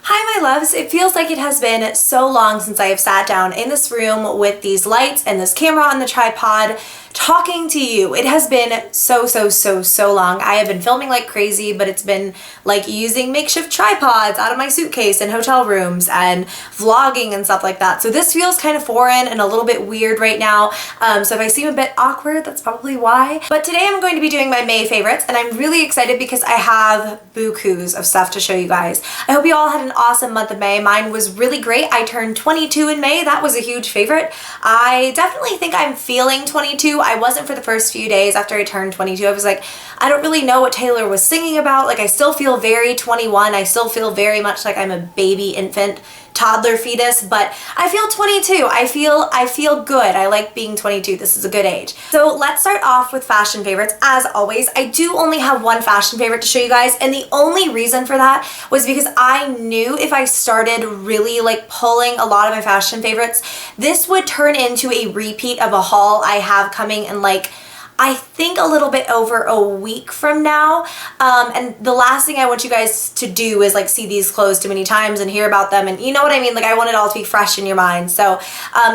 Hi my loves, it feels like it has been so long since I have sat down in this room with these lights and this camera on the tripod talking to you. It has been so long. I have been filming like crazy, but it's been like using makeshift tripods out of my suitcase in hotel rooms and vlogging and stuff like that. So this feels kind of foreign and a little bit weird right now. So if I seem a bit awkward, that's probably why. But today I'm going to be doing my May favorites and I'm really excited because I have bukus of stuff to show you guys. I hope you all had an awesome month of May. Mine was really great. I turned 22 in May. That was a huge favorite. I definitely think I'm feeling 22. I wasn't for the first few days after I turned 22. I was like, I don't really know what Taylor was singing about. Like, I still feel very 21. I still feel very much like I'm a baby, infant, toddler, fetus, but I feel 22. I feel good. I like being 22. This is a good age. So let's start off with fashion favorites. As always, I do only have one fashion favorite to show you guys, and the only reason for that was because I knew if I started really like pulling a lot of my fashion favorites, this would turn into a repeat of a haul I have coming in like I think a little bit over a week from now. And the last thing I want you guys to do is like see these clothes too many times and hear about them, and you know what I mean? Like, I want it all to be fresh in your mind. So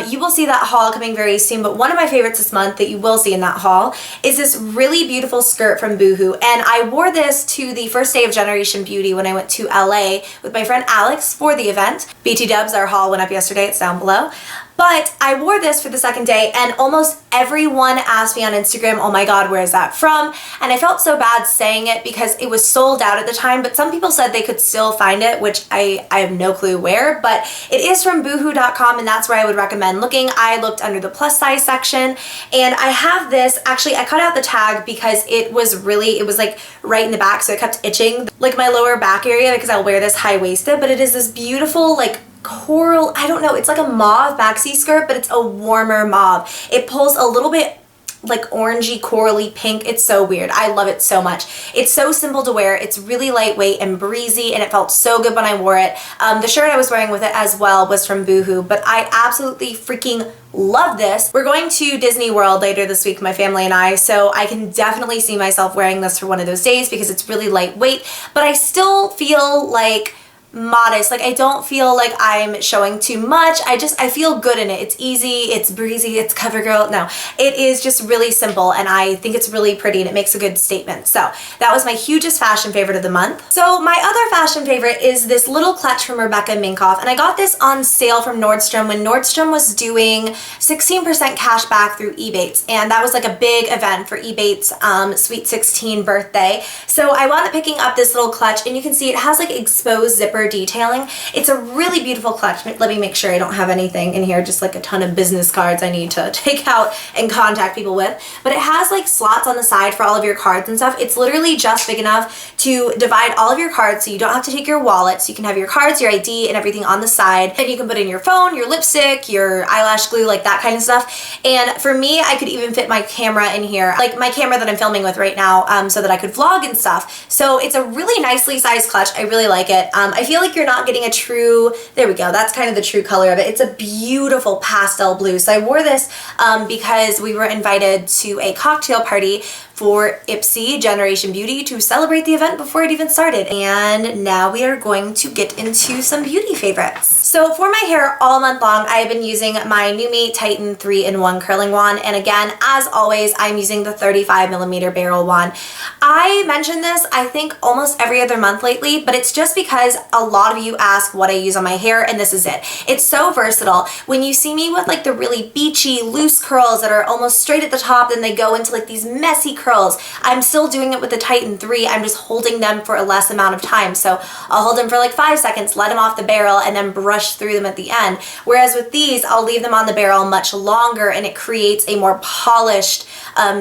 you will see that haul coming very soon, but one of my favorites this month that you will see in that haul is this really beautiful skirt from Boohoo. And I wore this to the first day of Generation Beauty when I went to LA with my friend Alex for the event. BT Dubs, our haul went up yesterday, it's down below. But I wore this for the second day and almost everyone asked me on Instagram, oh my god, where is that from? And I felt so bad saying it because it was sold out at the time, but some people said they could still find it, which I have no clue where, but it is from boohoo.com and that's where I would recommend looking. I looked under the plus size section and I have this, actually I cut out the tag because it was like right in the back, so it kept itching like my lower back area because I'll wear this high-waisted, but it is this beautiful like coral, I don't know, it's like a mauve maxi skirt, but it's a warmer mauve. It pulls a little bit like orangey, corally pink. It's so weird. I love it so much. It's so simple to wear. It's really lightweight and breezy, and it felt so good when I wore it. The shirt I was wearing with it as well was from Boohoo, but I absolutely freaking love this. We're going to Disney World later this week, my family and I, so I can definitely see myself wearing this for one of those days because it's really lightweight, but I still feel like modest. Like, I don't feel like I'm showing too much. I feel good in it. It's easy, it's breezy, it's CoverGirl. No, it is just really simple and I think it's really pretty and it makes a good statement. So that was my hugest fashion favorite of the month. So my other fashion favorite is this little clutch from Rebecca Minkoff, and I got this on sale from Nordstrom when Nordstrom was doing 16% cash back through Ebates, and that was like a big event for Ebates Sweet 16 birthday. So I wound up picking up this little clutch, and you can see it has like exposed zipper detailing. It's a really beautiful clutch. Let me make sure I don't have anything in here, just like a ton of business cards I need to take out and contact people with. But it has like slots on the side for all of your cards and stuff. It's literally just big enough to divide all of your cards so you don't have to take your wallet. So you can have your cards, your ID, and everything on the side. And you can put in your phone, your lipstick, your eyelash glue, like that kind of stuff. And for me, I could even fit my camera in here, like my camera that I'm filming with right now, so that I could vlog and stuff. So it's a really nicely sized clutch. I really like it. I feel like you're not getting a true, there we go, that's kind of the true color of it. It's a beautiful pastel blue. So I wore this because we were invited to a cocktail party for Ipsy Generation Beauty to celebrate the event before it even started. And now we are going to get into some beauty favorites. So for my hair all month long, I have been using my NuMe Titan 3-in-1 curling wand. And again, as always, I'm using the 35mm barrel wand. I mention this, I think, almost every other month lately, but it's just because a lot of you ask what I use on my hair, and this is it. It's so versatile. When you see me with like the really beachy, loose curls that are almost straight at the top, then they go into like these messy curls, I'm still doing it with the Titan 3. I'm just holding them for a less amount of time. So I'll hold them for like 5 seconds, let them off the barrel, and then brush through them at the end. Whereas with these, I'll leave them on the barrel much longer, and it creates a more polished,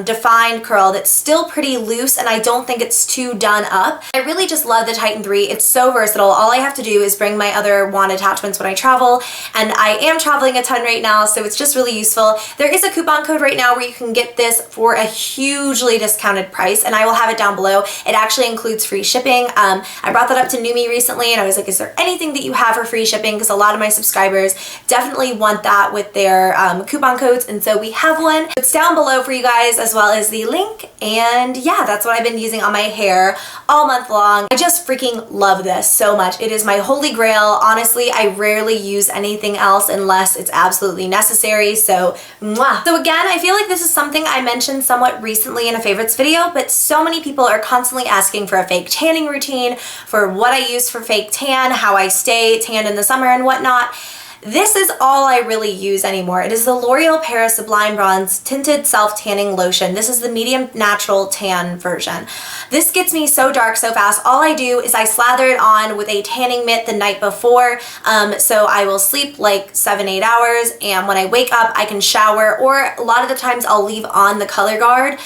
defined curl that's still pretty loose, and I don't think it's too done up. I really just love the Titan 3. It's so versatile. All I have to do is bring my other wand attachments when I travel, and I am traveling a ton right now, so it's just really useful. There is a coupon code right now where you can get this for a hugely discounted price, and I will have it down below. It actually includes free shipping. I brought that up to NuMe recently, and I was like, is there anything that you have for free shipping? Because a lot of my subscribers definitely want that with their coupon codes, and so we have one. It's down below for you guys, as well as the link, and yeah, that's what I've been using on my hair all month long. I just freaking love this so much. much. It is my holy grail. Honestly, I rarely use anything else unless it's absolutely necessary. So, mwah. So again, I feel like this is something I mentioned somewhat recently in a favorites video, but so many people are constantly asking for a fake tanning routine, for what I use for fake tan, how I stay tan in the summer and whatnot. This is all I really use anymore. It is the L'Oreal Paris Sublime Bronze Tinted Self-Tanning Lotion. This is the medium natural tan version. This gets me so dark so fast. All I do is I slather it on with a tanning mitt the night before. So I will sleep like 7-8 hours, and when I wake up I can shower, or a lot of the times I'll leave on the color guard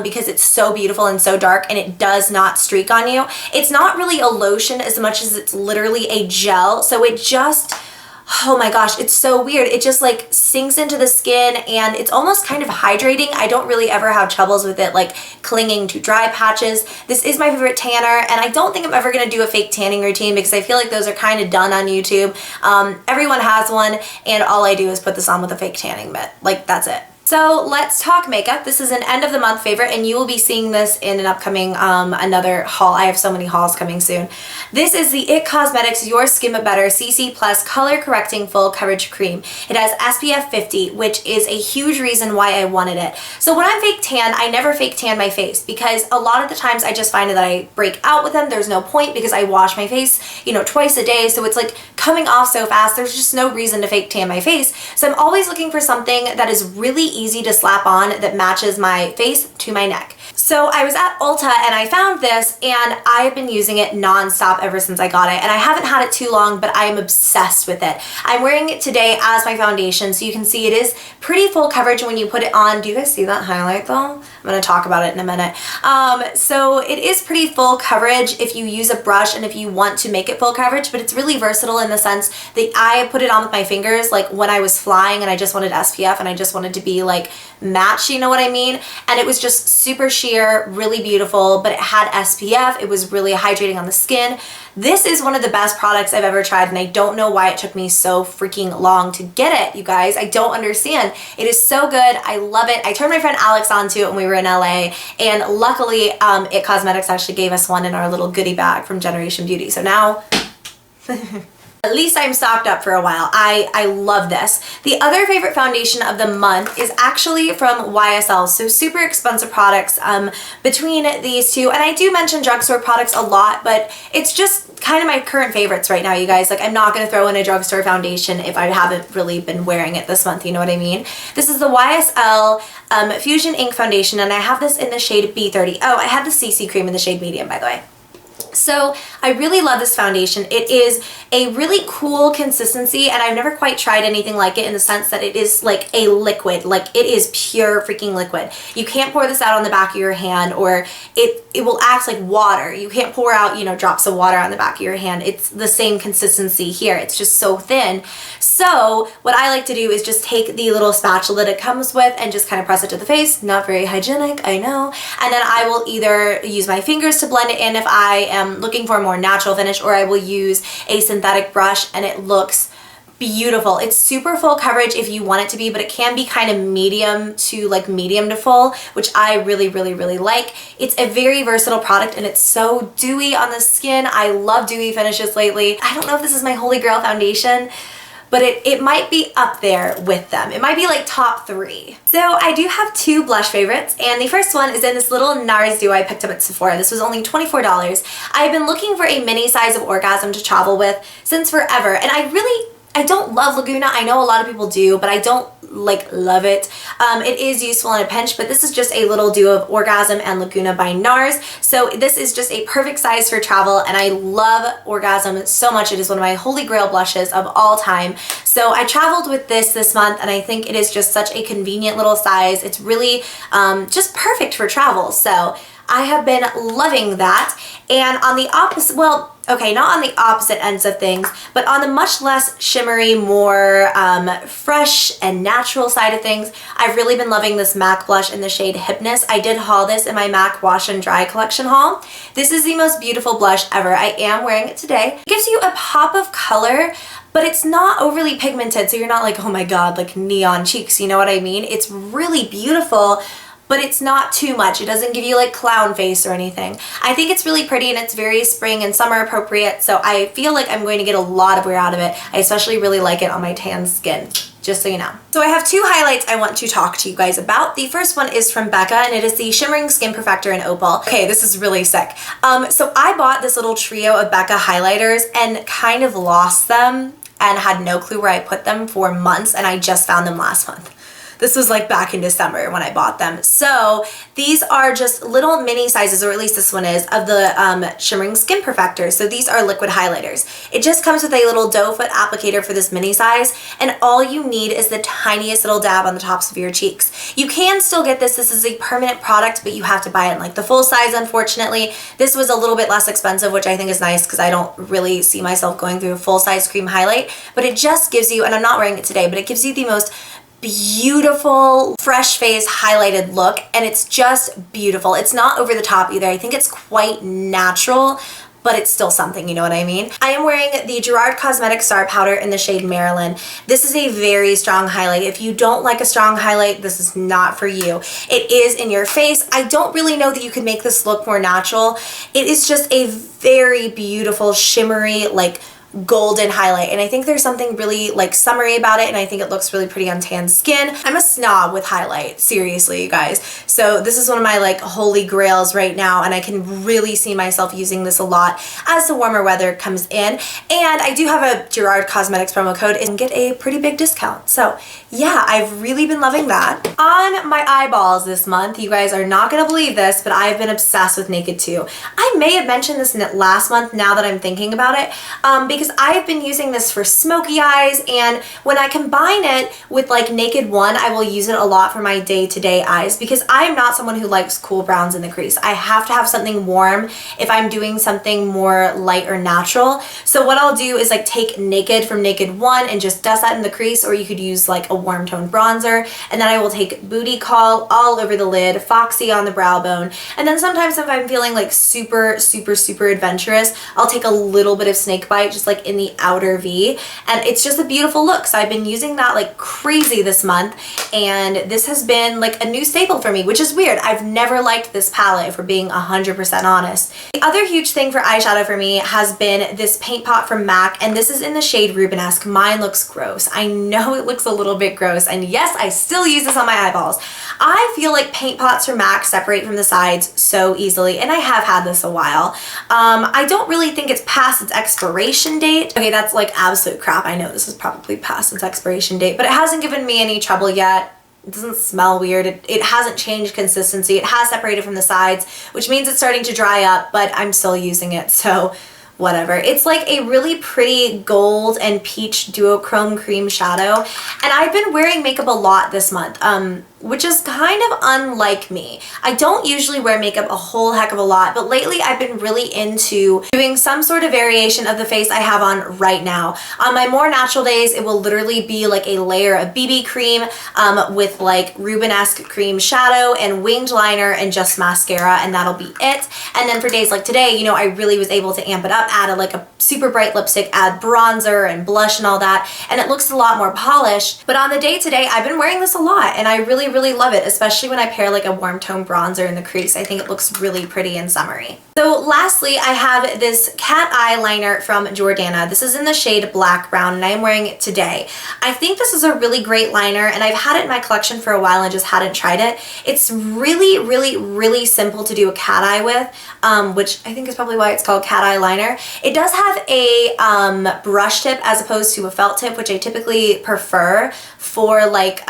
because it's so beautiful and so dark and it does not streak on you. It's not really a lotion as much as it's literally a gel. So it just, oh my gosh, it's so weird. It just like sinks into the skin and it's almost kind of hydrating. I don't really ever have troubles with it like clinging to dry patches. This is my favorite tanner, and I don't think I'm ever going to do a fake tanning routine because I feel like those are kind of done on YouTube. Everyone has one, and all I do is put this on with a fake tanning mitt. Like, that's it. So let's talk makeup. This is an end of the month favorite, and you will be seeing this in an upcoming another haul. I have so many hauls coming soon. This is the IT Cosmetics Your Skin But Better CC Plus Color Correcting Full Coverage Cream. It has SPF 50, which is a huge reason why I wanted it. So when I'm fake tan, I never fake tan my face because a lot of the times I just find that I break out with them. There's no point because I wash my face, you know, twice a day. So it's like coming off so fast. There's just no reason to fake tan my face. So I'm always looking for something that is really easy to slap on that matches my face to my neck. So I was at Ulta and I found this, and I have been using it non-stop ever since I got it, and I haven't had it too long, but I am obsessed with it. I'm wearing it today as my foundation, so you can see it is pretty full coverage when you put it on. Do you guys see that highlight though? I'm going to talk about it in a minute. So it is pretty full coverage if you use a brush and if you want to make it full coverage, but it's really versatile in the sense that I put it on with my fingers like when I was flying and I just wanted SPF and I just wanted to be like matched, you know what I mean? And it was just super sheer, really beautiful, but it had SPF. It was really hydrating on the skin. This is one of the best products I've ever tried, and I don't know why it took me so freaking long to get it, you guys. I don't understand. It is so good. I love it. I turned my friend Alex onto it when we were in LA, and luckily IT Cosmetics actually gave us one in our little goodie bag from Generation Beauty. So now at least I'm stocked up for a while. I love this. The other favorite foundation of the month is actually from YSL. So super expensive products between these two. And I do mention drugstore products a lot, but it's just kind of my current favorites right now, you guys. Like, I'm not going to throw in a drugstore foundation if I haven't really been wearing it this month, you know what I mean? This is the YSL Fusion Ink Foundation, and I have this in the shade B30. Oh, I have the CC cream in the shade medium, by the way. So I really love this foundation. It is a really cool consistency, and I've never quite tried anything like it in the sense that it is like a liquid. Like, it is pure freaking liquid. You can't pour this out on the back of your hand, or it will act like water. You can't pour out, you know, drops of water on the back of your hand. It's the same consistency here. It's just so thin. So what I like to do is just take the little spatula that it comes with and just kind of press it to the face. Not very hygienic, I know. And then I will either use my fingers to blend it in if I am looking for a more natural finish, or I will use a synthetic brush, and it looks beautiful. It's super full coverage if you want it to be, but it can be kind of medium to full, which I really, really, really like. It's a very versatile product, and it's so dewy on the skin. I love dewy finishes lately. I don't know if this is my holy grail foundation, but it might be up there with them. It might be like top 3. So I do have 2 blush favorites, and the first one is in this little NARS duo I picked up at Sephora. This was only $24. I've been looking for a mini size of Orgasm to travel with since forever, and I don't love Laguna. I know a lot of people do, but I don't like love it. It is useful in a pinch, but this is just a little duo of Orgasm and Laguna by NARS. So this is just a perfect size for travel, and I love Orgasm so much. It is one of my holy grail blushes of all time. So I traveled with this month, and I think it is just such a convenient little size. It's really just perfect for travel. So I have been loving that. And on the opposite, well, okay, not on the opposite ends of things, but on the much less shimmery, more fresh and natural side of things, I've really been loving this MAC blush in the shade Hipness. I did haul this in my MAC Wash and Dry collection haul. This is the most beautiful blush ever. I am wearing it today. It gives you a pop of color, but it's not overly pigmented, so you're not like, oh my god, like neon cheeks, you know what I mean? It's really beautiful, but it's not too much. It doesn't give you like clown face or anything. I think it's really pretty and it's very spring and summer appropriate, so I feel like I'm going to get a lot of wear out of it. I especially really like it on my tan skin, just so you know. So I have 2 highlights I want to talk to you guys about. The first one is from Becca, and it is the Shimmering Skin Perfector in Opal. Okay, this is really sick. So I bought this little trio of Becca highlighters and kind of lost them and had no clue where I put them for months, and I just found them last month. This was like back in December when I bought them. So these are just little mini sizes, or at least this one is, of the Shimmering Skin Perfector. So these are liquid highlighters. It just comes with a little doe foot applicator for this mini size, and all you need is the tiniest little dab on the tops of your cheeks. You can still get this. This is a permanent product, but you have to buy it in like the full size, unfortunately. This was a little bit less expensive, which I think is nice because I don't really see myself going through a full size cream highlight, but it just gives you, and I'm not wearing it today, but it gives you the most beautiful fresh face highlighted look, and it's just beautiful. It's not over the top either. I think it's quite natural, but it's still something, you know what I mean? I am wearing the Gerard Cosmetics Star Powder in the shade Marilyn. This is a very strong highlight. If you don't like a strong highlight, this is not for you. It is in your face. I don't really know that you could make this look more natural. It is just a very beautiful, shimmery, like golden highlight, and I think there's something really like summery about it, and I think it looks really pretty on tan skin. I'm a snob with highlight, seriously, you guys. So this is one of my like holy grails right now, and I can really see myself using this a lot as the warmer weather comes in. And I do have a Gerard Cosmetics promo code and get a pretty big discount. So yeah, I've really been loving that. On my eyeballs this month, you guys are not gonna believe this, but I've been obsessed with Naked 2. I may have mentioned this in last month now that I'm thinking about it, because I've been using this for smoky eyes, and when I combine it with like Naked 1, I will use it a lot for my day-to-day eyes because I am not someone who likes cool browns in the crease. I have to have something warm if I'm doing something more light or natural. So what I'll do is like take Naked from Naked 1 and just dust that in the crease, or you could use like a warm tone bronzer, and then I will take Booty Call all over the lid, Foxy on the brow bone, and then sometimes if I'm feeling like super adventurous, I'll take a little bit of Snakebite just like in the outer V, and it's just a beautiful look. So I've been using that like crazy this month, and this has been like a new staple for me, which is weird. I've never liked this palette, if we're being 100% honest. The other huge thing for eyeshadow for me has been this paint pot from MAC, and this is in the shade Rubenesque. Mine looks gross. I know it looks a little bit gross, and yes, I still use this on my eyeballs. I feel like paint pots from MAC separate from the sides so easily, and I have had this a while. I don't really think it's past its expiration date. Okay, that's like absolute crap. I know this is probably past its expiration date, but it hasn't given me any trouble yet. It doesn't smell weird. It hasn't changed consistency. It has separated from the sides, which means it's starting to dry up, but I'm still using it, so whatever. It's like a really pretty gold and peach duochrome cream shadow, and I've been wearing makeup a lot this month, which is kind of unlike me. I don't usually wear makeup a whole heck of a lot, but lately I've been really into doing some sort of variation of the face I have on right now. On my more natural days, it will literally be like a layer of BB cream with like Rubenesque cream shadow and winged liner and just mascara, and that'll be it. And then for days like today, you know, I really was able to amp it up, add like a super bright lipstick, add bronzer and blush and all that, and it looks a lot more polished. But on the day today, I've been wearing this a lot, and I really love it, especially when I pair like a warm tone bronzer in the crease. I think it looks really pretty and summery. So lastly, I have this cat eyeliner from Jordana. This is in the shade Black Brown, and I am wearing it today. I think this is a really great liner, and I've had it in my collection for a while and just hadn't tried it. It's really simple to do a cat eye with, which I think is probably why it's called cat eyeliner. It does have a brush tip as opposed to a felt tip, which I typically prefer for like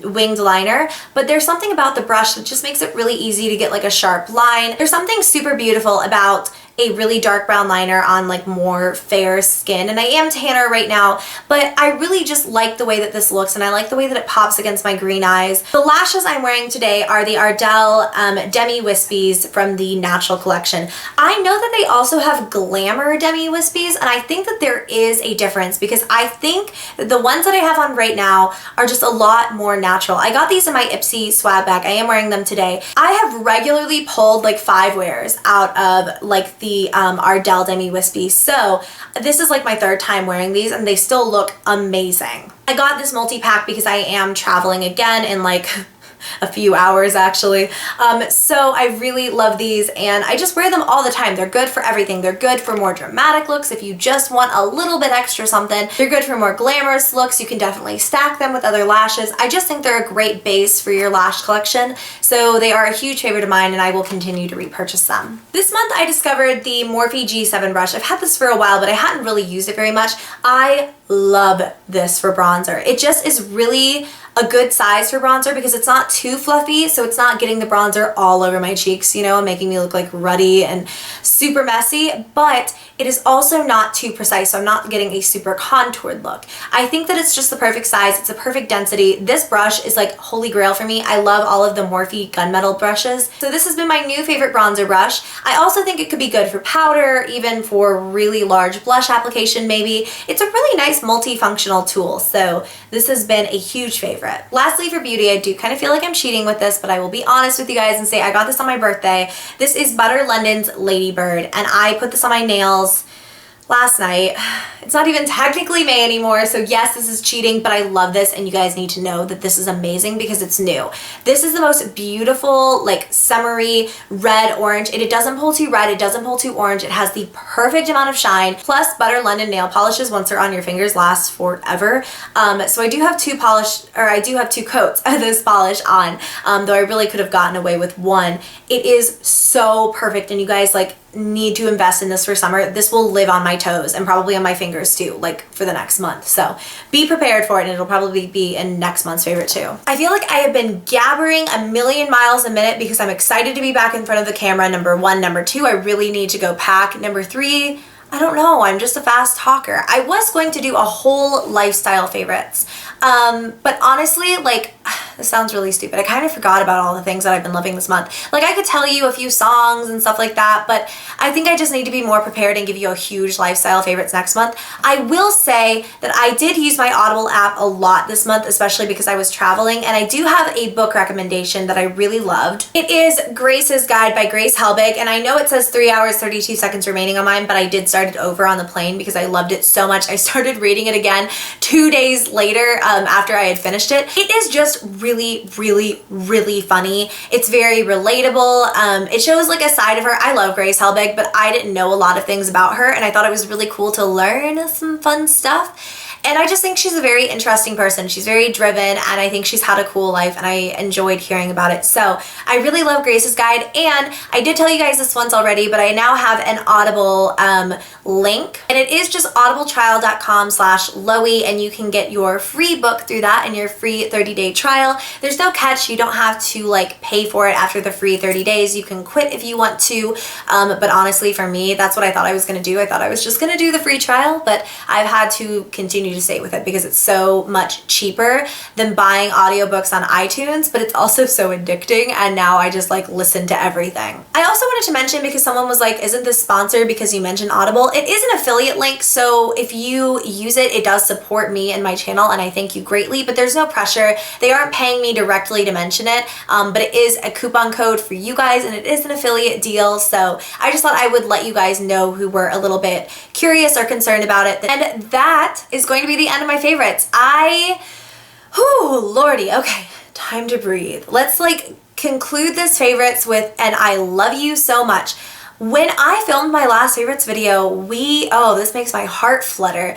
winged liner, but there's something about the brush that just makes it really easy to get like a sharp line. There's something super beautiful about a really dark brown liner on like more fair skin, and I am tanner right now, but I really just like the way that this looks, and I like the way that it pops against my green eyes. The lashes I'm wearing today are the Ardell Demi Wispies from the Natural collection. I know that they also have Glamour Demi Wispies, and I think that there is a difference because I think that the ones that I have on right now are just a lot more natural. I got these in my Ipsy swag bag. I am wearing them today. I have regularly pulled like 5 wears out of like the Ardell Demi Wispies, so this is like my 3rd time wearing these, and they still look amazing. I got this multi-pack because I am traveling again in like a few hours actually. So I really love these and I just wear them all the time. They're good for everything. They're good for more dramatic looks if you just want a little bit extra something. They're good for more glamorous looks. You can definitely stack them with other lashes. I just think they're a great base for your lash collection. So they are a huge favorite of mine and I will continue to repurchase them. This month I discovered the Morphe G7 brush. I've had this for a while, but I hadn't really used it very much. I love this for bronzer. It just is really a good size for bronzer because it's not too fluffy, so it's not getting the bronzer all over my cheeks, you know, making me look like ruddy and super messy, but it is also not too precise, so I'm not getting a super contoured look. I think that it's just the perfect size. It's a perfect density. This brush is like holy grail for me. I love all of the Morphe gunmetal brushes. So this has been my new favorite bronzer brush. I also think it could be good for powder, even for really large blush application maybe. It's a really nice multifunctional tool, so this has been a huge favorite. Lastly, for beauty, I do kind of feel like I'm cheating with this, but I will be honest with you guys and say I got this on my birthday. This is Butter London's Ladybird, and I put this on my nails last night. It's not even technically May anymore, so yes, this is cheating, but I love this and you guys need to know that this is amazing because it's new. This is the most beautiful, like summery red orange. It doesn't pull too red, it doesn't pull too orange. It has the perfect amount of shine. Plus, Butter London nail polishes, once they're on your fingers, last forever. So I do have two coats of this polish on, though I really could have gotten away with one. It is so perfect and you guys like need to invest in this for summer. This will live on my toes and probably on my fingers too, like for the next month. So be prepared for it and it'll probably be in next month's favorite too. I feel like I have been gabbering a million miles a minute because I'm excited to be back in front of the camera, number one. Number two, I really need to go pack. Number three, I don't know, I'm just a fast talker. I was going to do a whole lifestyle favorites, but honestly, like, this sounds really stupid. I kind of forgot about all the things that I've been loving this month. Like, I could tell you a few songs and stuff like that, but I think I just need to be more prepared and give you a huge lifestyle favorites next month. I will say that I did use my Audible app a lot this month, especially because I was traveling, and I do have a book recommendation that I really loved. It is Grace's Guide by Grace Helbig, and I know it says 3 hours, 32 seconds remaining on mine, but I did start it over on the plane because I loved it so much. I started reading it again 2 days later after I had finished it. It is just really, really, really funny. It's very relatable. It shows like a side of her. I love Grace Helbig, but I didn't know a lot of things about her, and I thought it was really cool to learn some fun stuff. And I just think she's a very interesting person. She's very driven, and I think she's had a cool life, and I enjoyed hearing about it. So I really love Grace's Guide, and I did tell you guys this once already, but I now have an Audible link, and it is just audibletrial.com/Loey, and you can get your free book through that and your free 30-day trial. There's no catch. You don't have to like pay for it after the free 30 days. You can quit if you want to, but honestly, for me, that's what I thought I was going to do. I thought I was just going to do the free trial, but I've had to continue to stay with it because it's so much cheaper than buying audiobooks on iTunes, but it's also so addicting, and now I just like listen to everything. I also wanted to mention, because someone was like, isn't this sponsored because you mentioned Audible? It is an affiliate link, so if you use it, it does support me and my channel, and I thank you greatly, but there's no pressure. They aren't paying me directly to mention it, but it is a coupon code for you guys, and it is an affiliate deal, so I just thought I would let you guys know who were a little bit curious or concerned about it. And that is going to be the end of my favorites. Lordy, okay, time to breathe. Let's like conclude this favorites with, and I love you so much. When I filmed my last favorites video, this makes my heart flutter.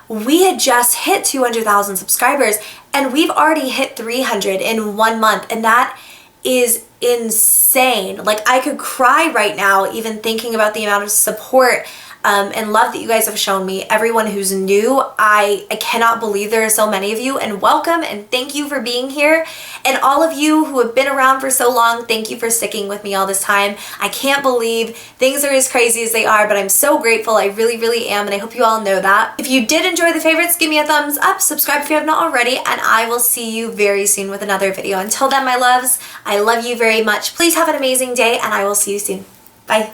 We had just hit 200,000 subscribers, and we've already hit 300 in 1 month, and that is insane. Like, I could cry right now even thinking about the amount of support and love that you guys have shown me. Everyone who's new, I cannot believe there are so many of you, and welcome and thank you for being here. And all of you who have been around for so long, thank you for sticking with me all this time. I can't believe things are as crazy as they are, but I'm so grateful. I really, really am, and I hope you all know that. If you did enjoy the favorites, give me a thumbs up, subscribe if you have not already, and I will see you very soon with another video. Until then, my loves, I love you very much. Please have an amazing day, and I will see you soon. Bye.